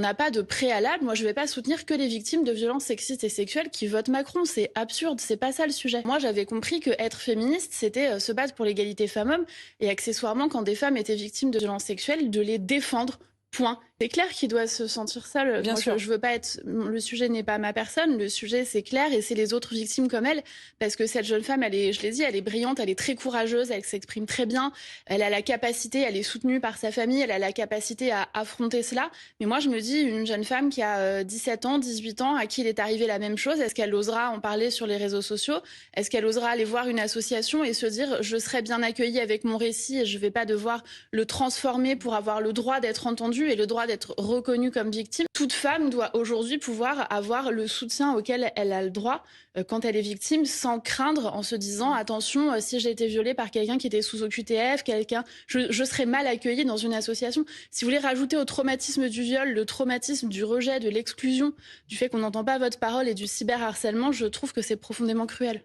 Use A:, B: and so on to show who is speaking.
A: n'a pas de préalable. Moi, je vais pas soutenir que les victimes de violences sexistes et sexuelles qui votent Macron. C'est absurde, c'est pas ça le sujet. Moi, j'avais compris que être féministe, c'était se battre pour l'égalité femmes-hommes et accessoirement, quand des femmes étaient victimes de violences sexuelles, de les défendre. Point. C'est clair qu'il doit se sentir seul.
B: Bien
A: Moi,
B: sûr.
A: je veux pas être. Le sujet n'est pas ma personne. Le sujet, c'est clair, et c'est les autres victimes comme elle, parce que cette jeune femme, elle est, je l'ai dit, elle est brillante, elle est très courageuse, elle s'exprime très bien, elle a la capacité, elle est soutenue par sa famille, elle a la capacité à affronter cela. Mais moi, je me dis, une jeune femme qui a 17 ans, 18 ans, à qui il est arrivé la même chose, est-ce qu'elle osera en parler sur les réseaux sociaux? Est-ce qu'elle osera aller voir une association et se dire, je serai bien accueillie avec mon récit et je vais pas devoir le transformer pour avoir le droit d'être entendue et le droit d'être reconnue comme victime? Toute femme doit aujourd'hui pouvoir avoir le soutien auquel elle a le droit quand elle est victime, sans craindre, en se disant, attention, si j'ai été violée par quelqu'un qui était sous OQTF, je serai mal accueillie dans une association. Si vous voulez rajouter au traumatisme du viol, le traumatisme du rejet, de l'exclusion, du fait qu'on n'entend pas votre parole et du cyberharcèlement, je trouve que c'est profondément cruel.